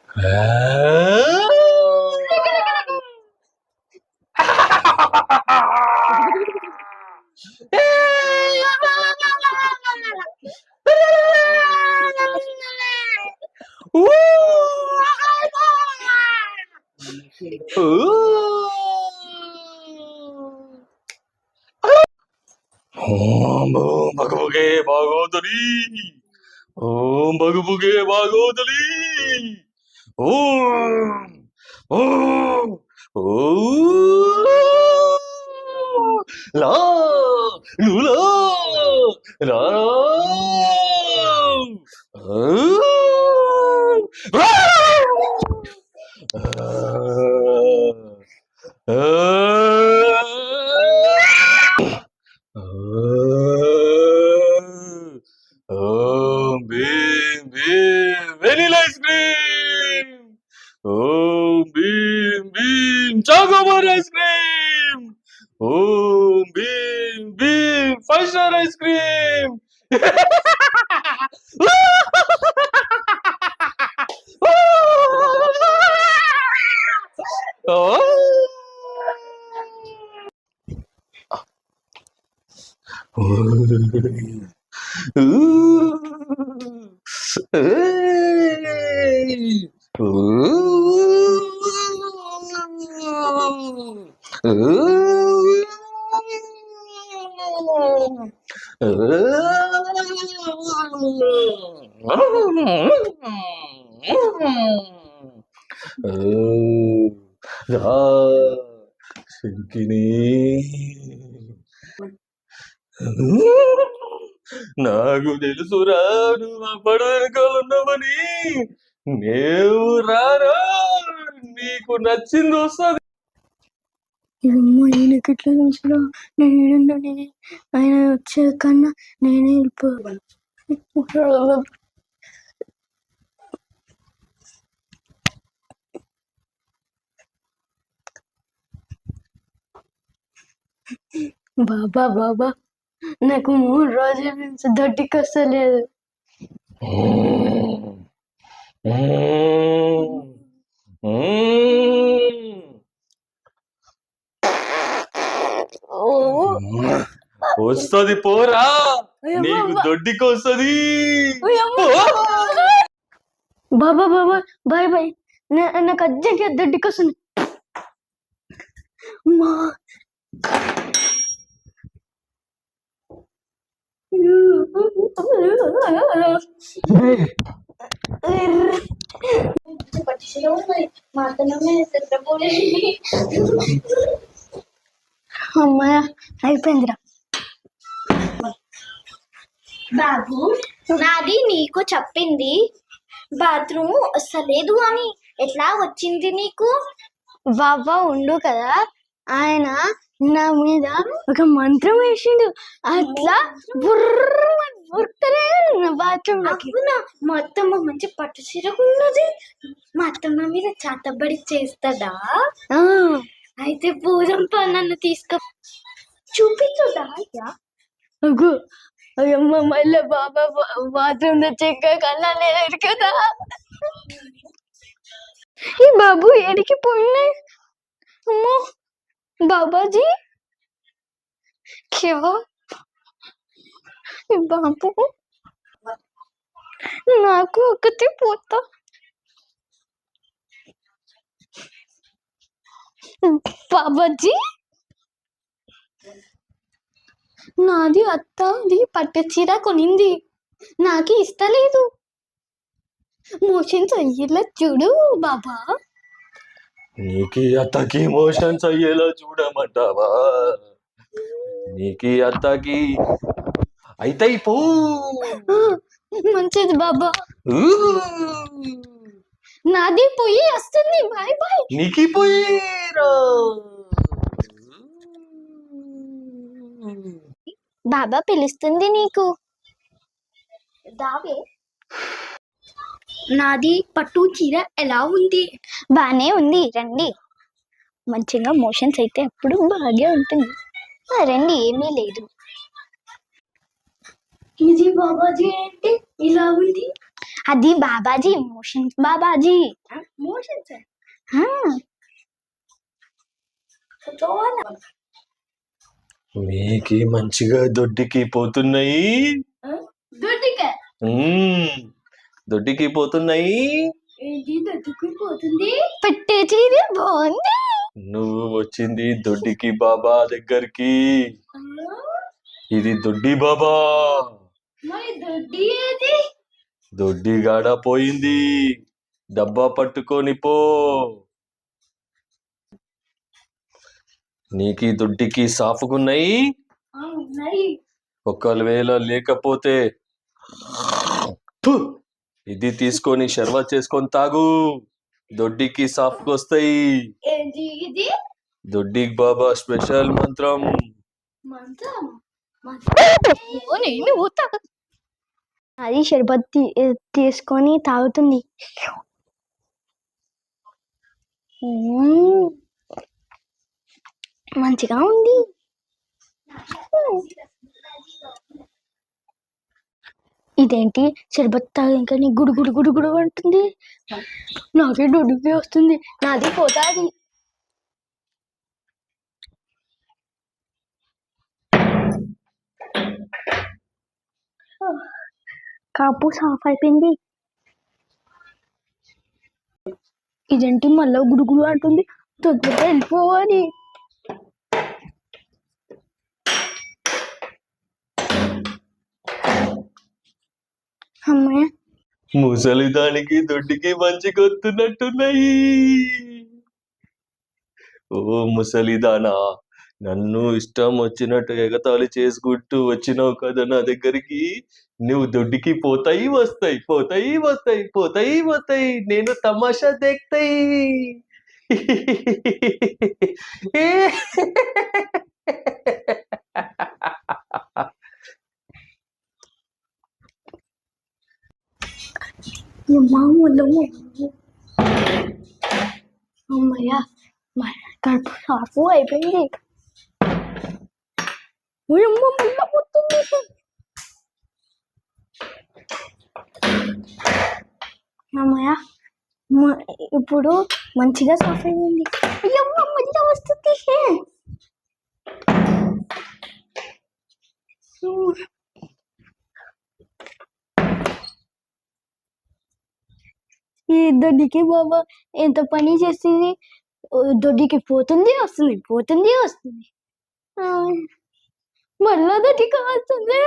ఓం భగవగే భాగవతుని ఓం భగవగే భాగవతుని ఓం ఓం ఓం లా Lula లా Om Bim Bim Vanilla Ice Cream. Om Bim Bim Chocobar Ice Cream. Om Bim Bim 5-star Ice Cream. నాకు తెలుసురా నువ్వు అప్పుడు వెనకాలన్నావని. నేను రారా నీకు నచ్చింది వస్తుంది. ఈయనకి ఎట్లా తెలుసురా నేను ఆయన వచ్చే కన్నా నేనే వెళ్ళిపోవాలి. బాబా బాబా నాకు 3 రోజుల నుంచి దొడ్డికి వస్తలేదు. వస్తుంది పోరా నీకు దొడ్డికి వస్తుంది. బాబా బాబా బాయ్ బాయ్ నాకు అర్జెంట్ దొడ్డికి వస్తుంది. అమ్మాయ అయిపోయిందిరా. బాబు నాది నీకు చెప్పింది బాత్రూమ్ వస్తలేదు అని ఎట్లా వచ్చింది నీకు? బాబా ఉండు కదా ఆయన నా మీద ఒక మంత్రం వేసిండు. అట్లా బాత్రూమ్ మా అత్తమ్మ మంచి పట్టు చీర ఉన్నది. మా అత్తమ్మ మీద చాతబడి చేస్తుందా? అయితే పూజం నన్ను తీసుకో చూపించుదా? అయ్యమ్మ మళ్ళీ బాబా బాత్రూమ్ చెక్క కన్నా లేదు కదా. ఈ బాబు ఎడికి పోయినాయి. అమ్మో బాబాజీ క్యా బాబు నాకు ఒకటి పోతా. బాబాజీ నాది అత్తది పట్టు చీర కొనింది, నాకు ఇస్తలేదు. మోషన్స్ అయ్యేలా చూడు బాబా. నీకి అత్తకి మోషన్స్ అయ్యేలా చూడమంటావా? నీకి అత్తకి అయితే పో. మంచిది బాబా. నాది పోయి వస్తుంది. Bye bye. నీకి పోయిరా. బాబా పిలుస్తుంది నీకు. దావే నాది పట్టు చీర ఎలా ఉంది? బానే ఉంది, రండి. మంచిగా మోషన్స్ అయితే అప్పుడు బాగా ఉంటుంది. రండి, ఏమీ లేదు. ఇది బాబాజీ ఏంటి ఇలా ఉంది? అది బాబాజీ మోషన్స్ బాబాజీ. మోషన్స్ ఆ, మీకి మంచిగా దొడ్డికి పోతున్నాయి. దొడ్డికే దొడ్డికి పోతున్నాయి. ఏంటి దొడ్డుకుని పోతుంది? పెట్టే చీర బాగుంది. నువ్వు వచ్చింది దొడ్డికి బాబా దగ్గరికి. ఆ, ఇది దొడ్డి బాబా. మరి దొడ్డి ఏది? దొడ్డి గాడ పోయింది. డబ్బా పట్టుకొని పో. నీకి దొడ్డికి సాఫ్గున్నాయి. ఉన్నాయి. ఒకవేళ లేకపోతే ఫు, ఇది తీసుకొని షర్బత్ చేసుకొని తాగు. దొడ్డికి సాఫ్గా వస్తాయి. ఏంటి ఇది? దొడ్డికి బాబా స్పెషల్ మంత్రం. మంత్రం ఓ, నేను ఊతా. అది షర్బత్ తీసుకొని తాగుతుంది. మంచిగా ఉంది. ఇదేంటి షర్బత్ తాగాక నీ గుడు గుడు గుడు గుడు అంటుంది. నాకే దొడ్డుకి వస్తుంది. నాది పోతాది. కాపు సాఫ్ అయిపోయింది. ఇదేంటి మళ్ళా గుడుగుడు అంటుంది. తొందరగా వెళ్ళిపోవాలి. అమ్మాయి ముసలి దానికి దొడ్డికి మంచి కొత్తున్నట్టున్నాయి. ఓ ముసలిదానా, నన్ను ఇష్టం వచ్చినట్టు ఎగతాళి చేసుకుంటూ వచ్చినావు కదా నా దగ్గరికి. నువ్వు దొడ్డికి పోతాయి వస్తాయి, పోతాయి వస్తాయి, పోతాయి వస్తాయి. నేను తమాషా దేక్తాయి. అమ్మయ్య, కడుపు సాఫ్ అయిపోయింది. మళ్ళా పోతుంది. అమ్మయ్య, ఇప్పుడు మంచిగా సాఫ్ అయింది. అయ్యమ్మ మళ్ళీ వస్తుంది. ఈ దొడ్డికి బాబా ఎంత పని చేస్తుంది. దొడ్డికి పోతుంది వస్తుంది, పోతుంది వస్తుంది. మళ్ళా దొడ్డికి వస్తుంది.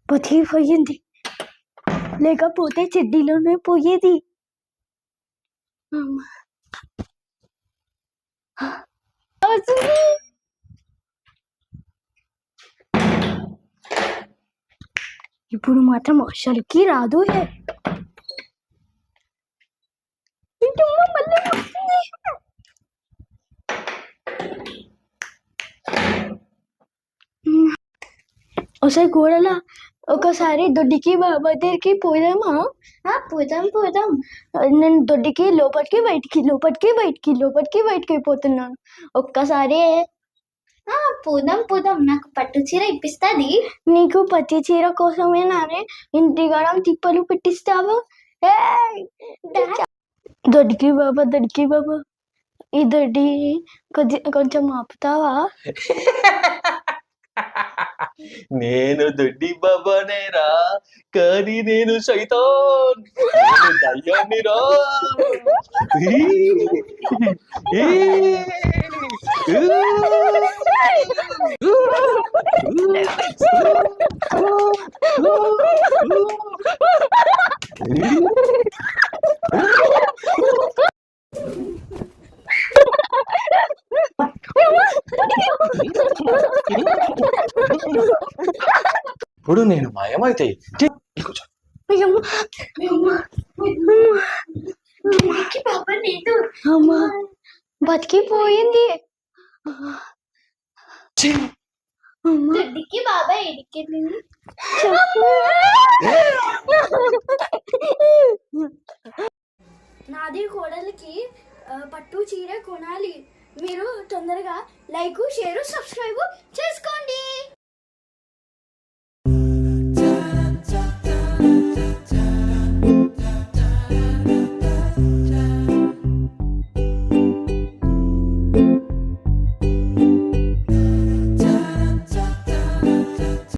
బతికిపోయింది. లేకపోతే చెడ్డీలోనే పోయేది. వస్తుంది. ఇప్పుడు మాత్రం అసలుకి రాదు. మళ్ళీ వస్తుంది. ఒకసారి గోడల ఒకసారి దొడ్డికి బాబా దగ్గరికి పోదామా? పోదాం పోదాం. నేను దొడ్డికి లోపలికి బయటికి లోపలికి బయటికి లోపలికి బయటికి అయిపోతున్నాను. ఒక్కసారి పోదాం పోదాం. నాకు పట్టు చీర ఇప్పిస్తుంది. నీకు పచ్చి చీర కోసమే నానే ఇంటిగడం తిప్పలు పెట్టిస్తావా? దొడ్డికి బాబా, దొడ్డికి బాబా, ఈ దొడ్డి కొంచెం ఆపుతావా? నేను దొడ్డి బాబానేరా, కానీ నేను సైతాన్, నేను దయ్యాన్నిరా. ఇప్పుడు నేను మాయమైతే బాబా లేదు. అమ్మా, బతికిపోయింది. దొడ్డికి బాబా ఎడికెళ్ళింది. నాది కోడలికి పట్టు చీర కొనాలి. మీరు తొందరగా లైక్ షేర్ సబ్స్క్రైబ్ చేసుకోండి.